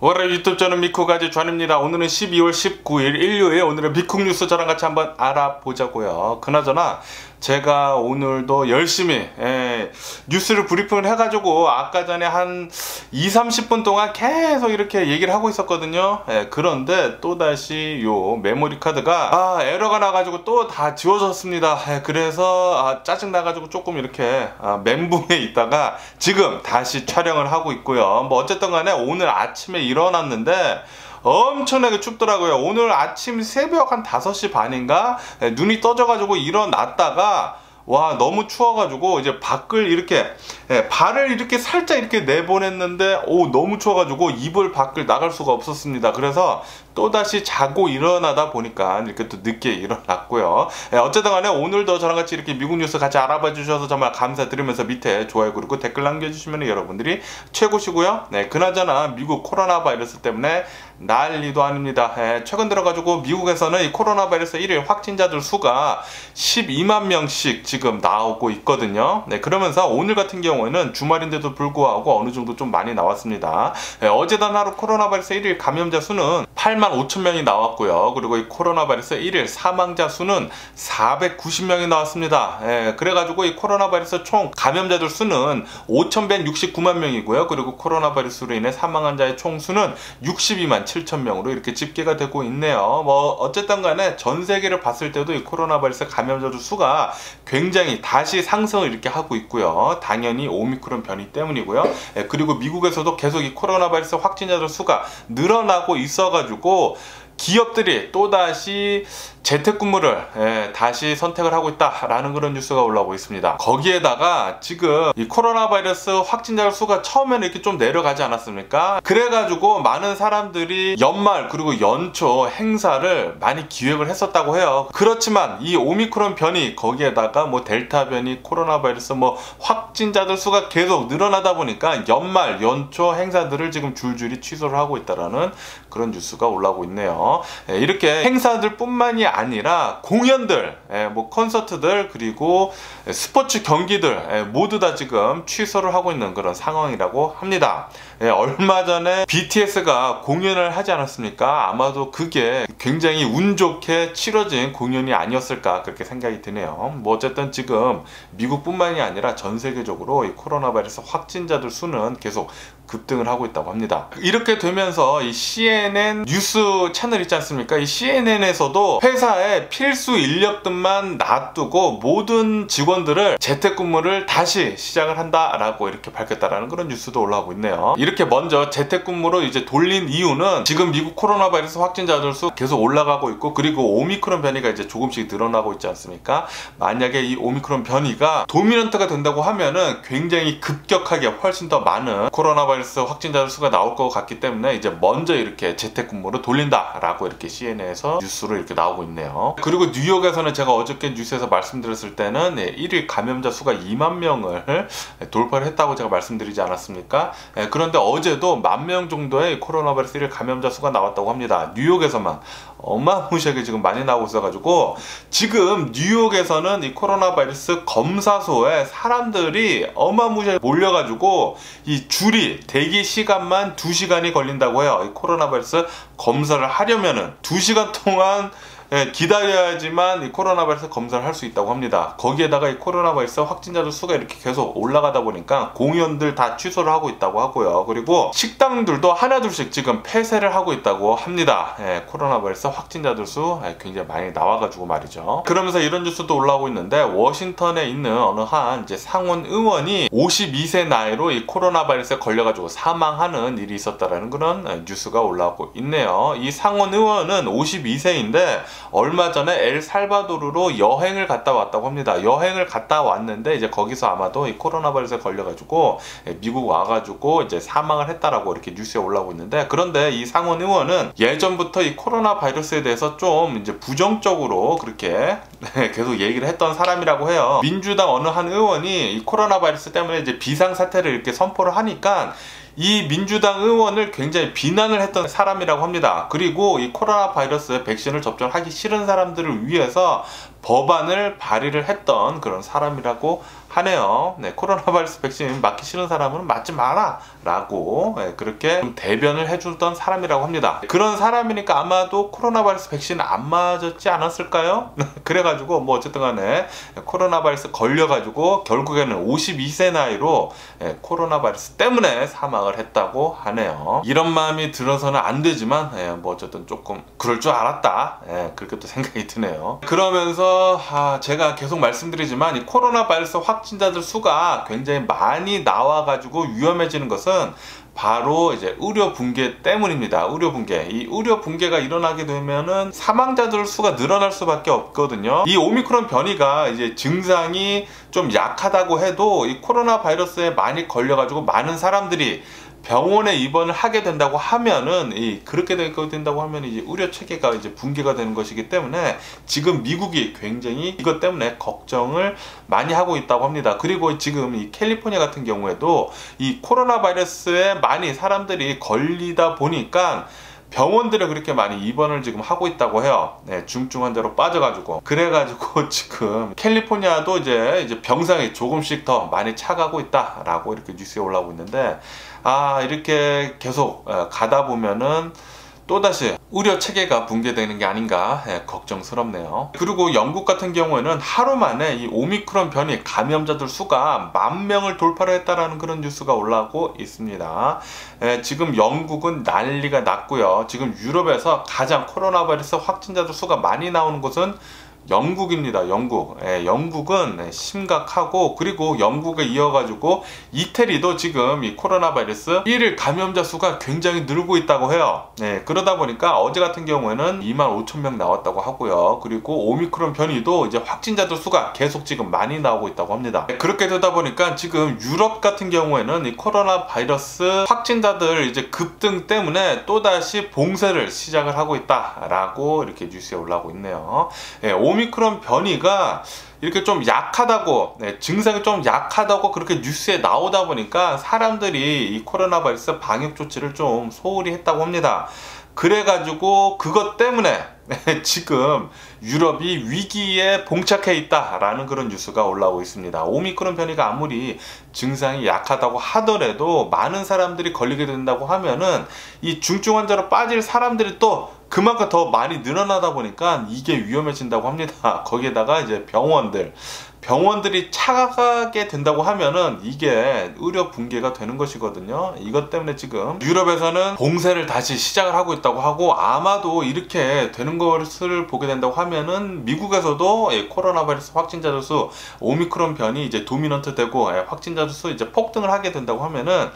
월요일 유튜브 저는 미쿡아지 존입니다. 오늘은 12월 19일 일요일, 오늘의 미쿡 뉴스 저랑 같이 한번 알아보자고요. 그나저나 제가 오늘도 열심히 뉴스를 브리핑을 해가지고 아까 전에 한 20-30분 동안 계속 이렇게 얘기를 하고 있었거든요. 그런데 또다시 요 메모리 카드가 에러가 나가지고 또 다 지워졌습니다. 그래서 짜증 나가지고 조금 이렇게 멘붕에 있다가 지금 다시 촬영을 하고 있고요. 뭐 어쨌든 간에 오늘 아침에 일어났는데 엄청나게 춥더라고요. 오늘 아침 새벽 한 5시 반인가 눈이 떠져가지고 일어났다가 와, 너무 추워가지고 이제 밖을 이렇게 발을 이렇게 살짝 이렇게 내보냈는데 너무 추워가지고 이불 밖을 나갈 수가 없었습니다. 그래서 또다시 자고 일어나다 보니까 이렇게 또 늦게 일어났고요. 어쨌든 간에 오늘도 저랑 같이 이렇게 미국 뉴스 같이 알아봐 주셔서 정말 감사드리면서 밑에 좋아요 그리고 댓글 남겨주시면 여러분들이 최고시고요. 그나저나 미국 코로나 바이러스 때문에 난리도 아닙니다. 최근 들어가지고 미국에서는 이 코로나 바이러스 1일 확진자들 수가 12만 명씩 지금 나오고 있거든요. 그러면서 오늘 같은 경우에는 주말인데도 불구하고 어느 정도 좀 많이 나왔습니다. 어제단 하루 코로나 바이러스 1일 감염자 수는 8만 5천 명이 나왔고요. 그리고 이 코로나 바이러스 1일 사망자 수는 490명이 나왔습니다. 그래가지고 이 코로나 바이러스 총 감염자들 수는 5,169만 명이고요. 그리고 코로나 바이러스로 인해 사망한 자의 총 수는 62만 7천 명으로 이렇게 집계가 되고 있네요. 뭐 어쨌든 간에 전 세계를 봤을 때도 이 코로나 바이러스 감염자들 수가 굉장히 다시 상승을 이렇게 하고 있고요. 당연히 오미크론 변이 때문이고요. 그리고 미국에서도 계속 이 코로나 바이러스 확진자들 수가 늘어나고 있어가지고 기업들이 또다시 재택근무를 다시 선택을 하고 있다라는 그런 뉴스가 올라오고 있습니다. 거기에다가 지금 이 코로나 바이러스 확진자 수가 처음에는 이렇게 좀 내려가지 않았습니까? 그래가지고 많은 사람들이 연말 그리고 연초 행사를 많이 기획을 했었다고 해요. 그렇지만 이 오미크론 변이 거기에다가 뭐 델타 변이 코로나 바이러스 뭐 확진자들 수가 계속 늘어나다 보니까 연말 연초 행사들을 지금 줄줄이 취소를 하고 있다라는 그런 뉴스가 올라오고 있네요. 이렇게 행사들 뿐만이 아니라 공연들, 뭐 콘서트들 그리고 스포츠 경기들 모두 다 지금 취소를 하고 있는 그런 상황이라고 합니다. 얼마 전에 BTS가 공연을 하지 않았습니까? 아마도 그게 굉장히 운 좋게 치러진 공연이 아니었을까 그렇게 생각이 드네요. 뭐 어쨌든 지금 미국뿐만이 아니라 전 세계적으로 이 코로나 바이러스 확진자들 수는 계속 급등을 하고 있다고 합니다. 이렇게 되면서 이 CNN 뉴스 채널 있지 않습니까? 이 CNN에서도 회사의 필수 인력들만 놔두고 모든 직원들을 재택근무를 다시 시작을 한다라고 이렇게 밝혔다라는 그런 뉴스도 올라오고 있네요. 이렇게 먼저 재택근무로 이제 돌린 이유는 지금 미국 코로나 바이러스 확진자들 수 계속 올라가고 있고 그리고 오미크론 변이가 이제 조금씩 늘어나고 있지 않습니까? 만약에 이 오미크론 변이가 도미넌트가 된다고 하면은 굉장히 급격하게 훨씬 더 많은 코로나 바이러스 확진자들 수가 나올 것 같기 때문에 이제 먼저 이렇게 재택근무로 돌린다라고 이렇게 CNN에서 뉴스로 이렇게 나오고 있네요. 그리고 뉴욕에서는 제가 어저께 뉴스에서 말씀드렸을 때는 1일 감염자 수가 2만 명을 돌파를 했다고 제가 말씀드리지 않았습니까? 그런데 어제도 10,000명 정도의 코로나 바이러스 1일 감염자 수가 나왔다고 합니다. 뉴욕에서만 어마무시하게 지금 많이 나오고 있어가지고 지금 뉴욕에서는 이 코로나 바이러스 검사소에 사람들이 어마무시하게 몰려가지고 이 줄이 대기 시간만 2시간이 걸린다고 해요. 이 코로나 바이러스 검사를 하려면은 2시간 동안 기다려야지만 이 코로나 바이러스 검사를 할 수 있다고 합니다. 거기에다가 이 코로나 바이러스 확진자들 수가 이렇게 계속 올라가다 보니까 공연들 다 취소를 하고 있다고 하고요. 그리고 식당들도 하나둘씩 지금 폐쇄를 하고 있다고 합니다. 코로나 바이러스 확진자들 수 굉장히 많이 나와가지고 말이죠. 그러면서 이런 뉴스도 올라오고 있는데 워싱턴에 있는 어느 한 이제 상원 의원이 52세 나이로 이 코로나 바이러스에 걸려가지고 사망하는 일이 있었다라는 그런 뉴스가 올라오고 있네요. 이 상원 의원은 52세인데 얼마 전에 엘살바도르로 여행을 갔다 왔다고 합니다. 여행을 갔다 왔는데 이제 거기서 아마도 이 코로나 바이러스에 걸려가지고 미국 와가지고 이제 사망을 했다라고 이렇게 뉴스에 올라오고 있는데, 그런데 이 상원 의원은 예전부터 이 코로나 바이러스에 대해서 좀 이제 부정적으로 그렇게 계속 얘기를 했던 사람이라고 해요. 민주당 어느 한 의원이 이 코로나 바이러스 때문에 이제 비상사태를 이렇게 선포를 하니까 이 민주당 의원을 굉장히 비난을 했던 사람이라고 합니다. 그리고 이 코로나 바이러스 백신을 접종하기 싫은 사람들을 위해서 법안을 발의를 했던 그런 사람이라고 하네요. 네, 코로나 바이러스 백신 맞기 싫은 사람은 맞지 마라 라고 그렇게 좀 대변을 해주던 사람이라고 합니다. 그런 사람이니까 아마도 코로나 바이러스 백신 안 맞았지 않았을까요? 그래가지고 뭐 어쨌든 간에 코로나 바이러스 걸려가지고 결국에는 52세 나이로 코로나 바이러스 때문에 사망을 했다고 하네요. 이런 마음이 들어서는 안 되지만 뭐 어쨌든 조금 그럴 줄 알았다, 그렇게 또 생각이 드네요. 그러면서 제가 계속 말씀드리지만 이 코로나 바이러스 확진자들 수가 굉장히 많이 나와가지고 위험해지는 것은 바로 이제 의료 붕괴 때문입니다. 의료 붕괴. 이 의료 붕괴가 일어나게 되면은 사망자들 수가 늘어날 수밖에 없거든요. 이 오미크론 변이가 이제 증상이 좀 약하다고 해도 이 코로나 바이러스에 많이 걸려가지고 많은 사람들이 병원에 입원을 하게 된다고 하면은 그렇게 된다고 하면 이제 의료 체계가 이제 붕괴가 되는 것이기 때문에 지금 미국이 굉장히 이것 때문에 걱정을 많이 하고 있다고 합니다. 그리고 지금 이 캘리포니아 같은 경우에도 이 코로나 바이러스에 많이 사람들이 걸리다 보니까 병원들에 그렇게 많이 입원을 지금 하고 있다고 해요. 네, 중증 환자로 빠져가지고. 그래가지고 지금 캘리포니아도 이제 병상이 조금씩 더 많이 차가고 있다라고 이렇게 뉴스에 올라오고 있는데, 이렇게 계속 가다 보면은 또다시 의료 체계가 붕괴되는 게 아닌가 걱정스럽네요. 그리고 영국 같은 경우에는 하루 만에 이 오미크론 변이 감염자들 수가 10,000명을 돌파를 했다라는 그런 뉴스가 올라오고 있습니다. 지금 영국은 난리가 났고요. 지금 유럽에서 가장 코로나 바이러스 확진자들 수가 많이 나오는 곳은 영국입니다. 영국은 심각하고, 그리고 영국에 이어가지고 이태리도 지금 이 코로나 바이러스 1일 감염자 수가 굉장히 늘고 있다고 해요. 그러다 보니까 어제 같은 경우에는 25,000명 나왔다고 하고요. 그리고 오미크론 변이도 이제 확진자들 수가 계속 지금 많이 나오고 있다고 합니다. 그렇게 되다 보니까 지금 유럽 같은 경우에는 이 코로나 바이러스 확진자들 이제 급등 때문에 또다시 봉쇄를 시작을 하고 있다라고 이렇게 뉴스에 올라오고 있네요. 오미크론 변이가 이렇게 좀 약하다고, 증상이 좀 약하다고 그렇게 뉴스에 나오다 보니까 사람들이 이 코로나 바이러스 방역 조치를 좀 소홀히 했다고 합니다. 그래가지고 그것 때문에 지금 유럽이 위기에 봉착해 있다라는 그런 뉴스가 올라오고 있습니다. 오미크론 변이가 아무리 증상이 약하다고 하더라도 많은 사람들이 걸리게 된다고 하면은 이 중증 환자로 빠질 사람들이 또 그만큼 더 많이 늘어나다 보니까 이게 위험해진다고 합니다. 거기에다가 이제 병원들이 차가게 된다고 하면은 이게 의료 붕괴가 되는 것이거든요. 이것 때문에 지금 유럽에서는 봉쇄를 다시 시작을 하고 있다고 하고, 아마도 이렇게 되는 것을 보게 된다고 하면은 미국에서도 코로나 바이러스 확진자들 수 오미크론 변이 이제 도미넌트 되고 확진자들 수 이제 폭등을 하게 된다고 하면은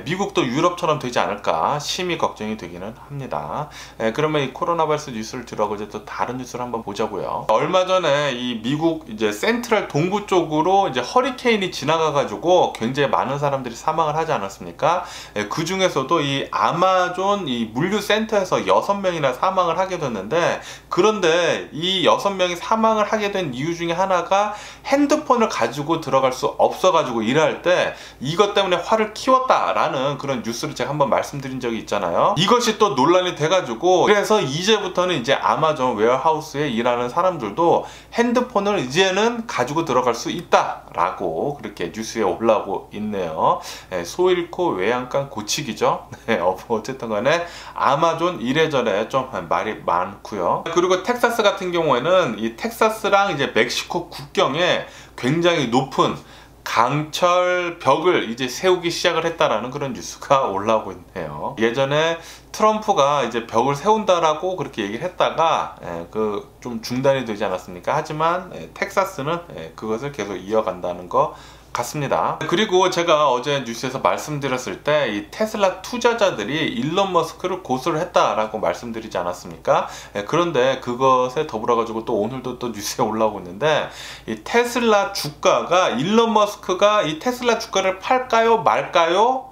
미국도 유럽처럼 되지 않을까 심히 걱정이 되기는 합니다. 그러면 이 코로나 바이러스 뉴스를 들어가고 이제 또 다른 뉴스를 한번 보자고요. 얼마 전에 이 미국 이제 센트럴 동부 쪽으로 이제 허리케인이 지나가가지고 굉장히 많은 사람들이 사망을 하지 않았습니까? 그 중에서도 이 아마존 이 물류센터에서 6명이나 사망을 하게 됐는데, 그런데 이 6명이 사망을 하게 된 이유 중에 하나가 핸드폰을 가지고 들어갈 수 없어가지고 일할 때 이것 때문에 화를 키웠다라는 그런 뉴스를 제가 한번 말씀드린 적이 있잖아요. 이것이 또 논란이 돼가지고, 그래서 이제부터는 이제 아마존 웨어하우스에 일하는 사람들도 핸드폰을 이제는 가지고 들어갈 수 있다라고 그렇게 뉴스에 올라오고 있네요. 소잃고 외양간 고치기죠. 어쨌든 간에 아마존 이래저래 좀 말이 많고요. 그리고 텍사스 같은 경우에는 이 텍사스랑 이제 멕시코 국경에 굉장히 높은 강철 벽을 이제 세우기 시작을 했다라는 그런 뉴스가 올라오고 있네요. 예전에 트럼프가 이제 벽을 세운다라고 그렇게 얘기를 했다가 좀 중단이 되지 않았습니까? 하지만 텍사스는 그것을 계속 이어간다는 거 같습니다. 그리고 제가 어제 뉴스에서 말씀드렸을 때 이 테슬라 투자자들이 일론 머스크를 고소를 했다라고 말씀드리지 않았습니까? 그런데 그것에 더불어 가지고 또 오늘도 또 뉴스에 올라오고 있는데, 이 테슬라 주가가 일론 머스크가 이 테슬라 주가를 팔까요 말까요?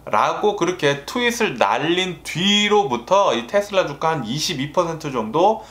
라고 그렇게 트윗을 날린 뒤로부터 이 테슬라 주가 한 22% 정도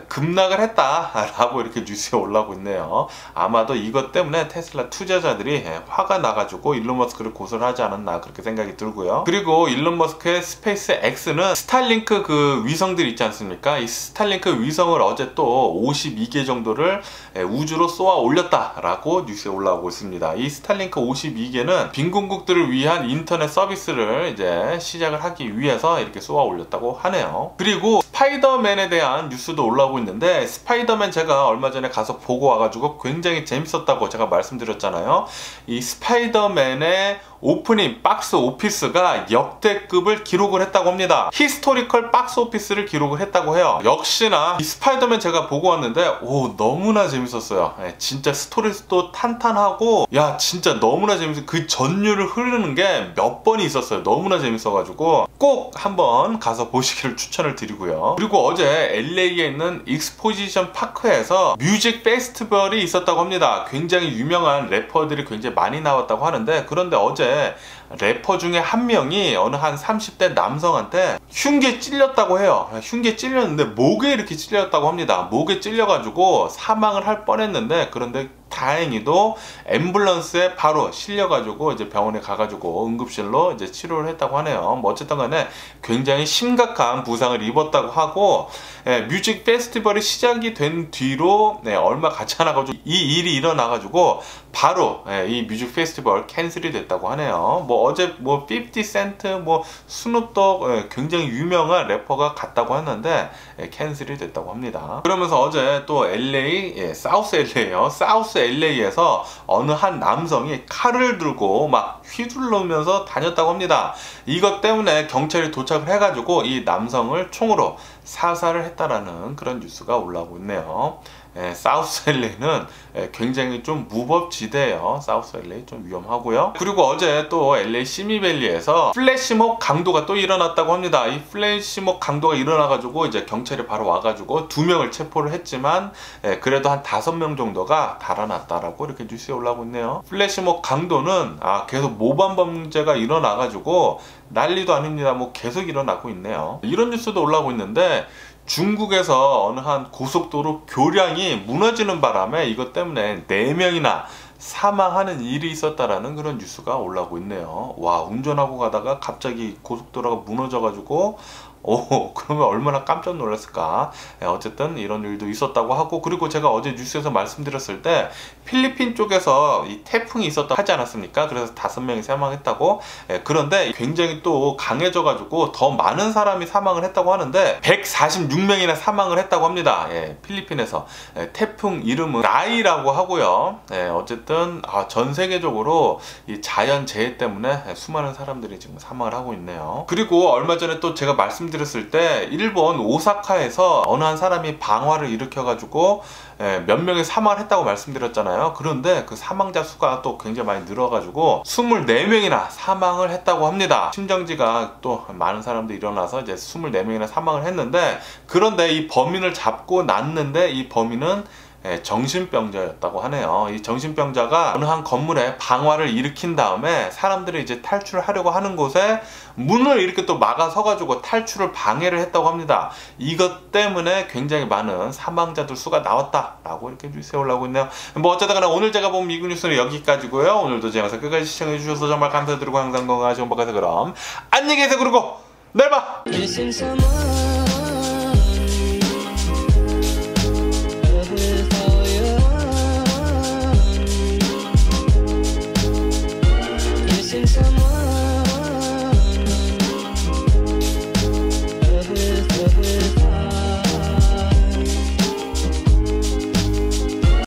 급락을 했다라고 이렇게 뉴스에 올라오고 있네요. 아마도 이것 때문에 테슬라 투자자들이 화가 나가지고 일론 머스크를 고소를 하지 않았나 그렇게 생각이 들고요. 그리고 일론 머스크의 스페이스 X는 스타링크 그 위성들 있지 않습니까? 이 스타링크 위성을 어제 또 52개 정도를 우주로 쏘아 올렸다라고 뉴스에 올라오고 있습니다. 이 스타링크 52개는 빈곤국들을 위한 인터넷 서비스를 이제 시작을 하기 위해서 이렇게 쏘아 올렸다고 하네요. 그리고 스파이더맨에 대한 뉴스도 올라오고 있는데, 스파이더맨 제가 얼마 전에 가서 보고 와가지고 굉장히 재밌었다고 제가 말씀드렸잖아요. 이 스파이더맨의 오프닝 박스 오피스가 역대급을 기록을 했다고 합니다. 히스토리컬 박스 오피스를 기록을 했다고 해요. 역시나 이 스파이더맨 제가 보고 왔는데 너무나 재밌었어요. 진짜 스토리도 탄탄하고 진짜 너무나 재밌어요. 그 전율을 흐르는 게 몇 번이 있었어요. 너무나 재밌어가지고 꼭 한번 가서 보시기를 추천을 드리고요. 그리고 어제 LA에 있는 익스포지션 파크에서 뮤직 페스티벌이 있었다고 합니다. 굉장히 유명한 래퍼들이 굉장히 많이 나왔다고 하는데, 그런데 어제 래퍼 중에 한 명이 어느 한 30대 남성한테 흉기에 찔렸다고 해요. 흉기에 찔렸는데 목에 이렇게 찔렸다고 합니다. 목에 찔려가지고 사망을 할 뻔했는데, 그런데 다행히도 앰뷸런스에 바로 실려가지고 이제 병원에 가가지고 응급실로 이제 치료를 했다고 하네요. 뭐 어쨌든 간에 굉장히 심각한 부상을 입었다고 하고, 뮤직 페스티벌이 시작이 된 뒤로 얼마 가지 않아가지고 이 일이 일어나가지고 바로 이 뮤직 페스티벌 캔슬이 됐다고 하네요. 뭐 어제 뭐 50센트 뭐 스눕독 굉장히 유명한 래퍼가 갔다고 했는데 캔슬이 됐다고 합니다. 그러면서 어제 또 LA 사우스 LA요. 사우스 LA에서 어느 한 남성이 칼을 들고 막 휘둘르면서 다녔다고 합니다. 이것 때문에 경찰이 도착을 해가지고 이 남성을 총으로 사살을 했다라는 그런 뉴스가 올라오고 있네요. 사우스 LA는 굉장히 좀 무법지대예요. 사우스 LA 좀 위험하고요. 그리고 어제 또 LA 시미밸리에서 플래시몹 강도가 또 일어났다고 합니다. 이 플래시몹 강도가 일어나가지고 이제 경찰이 바로 와가지고 2명을 체포를 했지만 그래도 한 5명 정도가 달아났다라고 이렇게 뉴스에 올라오고 있네요. 플래시몹 강도는 계속 모반 범죄가 일어나가지고 난리도 아닙니다. 뭐 계속 일어나고 있네요. 이런 뉴스도 올라오고 있는데, 중국에서 어느 한 고속도로 교량이 무너지는 바람에 이것 때문에 4명이나 사망하는 일이 있었다라는 그런 뉴스가 올라오고 있네요. 와, 운전하고 가다가 갑자기 고속도로가 무너져가지고 그러면 얼마나 깜짝 놀랐을까. 어쨌든 이런 일도 있었다고 하고, 그리고 제가 어제 뉴스에서 말씀드렸을 때 필리핀 쪽에서 이 태풍이 있었다고 하지 않았습니까? 그래서 5명이 사망했다고. 그런데 굉장히 또 강해져가지고 더 많은 사람이 사망을 했다고 하는데 146명이나 사망을 했다고 합니다. 필리핀에서. 태풍 이름은 라이라고 하고요. 어쨌든 전 세계적으로 이 자연재해 때문에 수많은 사람들이 지금 사망을 하고 있네요. 그리고 얼마 전에 또 제가 말씀드렸을 때 일본 오사카에서 어느 한 사람이 방화를 일으켜가지고 몇 명이 사망을 했다고 말씀드렸잖아요. 그런데 그 사망자 수가 또 굉장히 많이 늘어가지고 24명이나 사망을 했다고 합니다. 심정지가 또 많은 사람들이 일어나서 이제 24명이나 사망을 했는데, 그런데 이 범인을 잡고 났는데 이 범인은 정신병자였다고 하네요. 이 정신병자가 어느 한 건물에 방화를 일으킨 다음에 사람들이 이제 탈출을 하려고 하는 곳에 문을 이렇게 또 막아서가지고 탈출을 방해를 했다고 합니다. 이것 때문에 굉장히 많은 사망자들 수가 나왔다라고 이렇게 뉴스에 올라오고 있네요. 뭐 어쨌든 간에 오늘 제가 본 미국 뉴스는 여기까지고요. 오늘도 제 영상 끝까지 시청해주셔서 정말 감사드리고 항상 건강하시고 행복하세요. 그럼 안녕히 계세요. 그리고 내일 봐!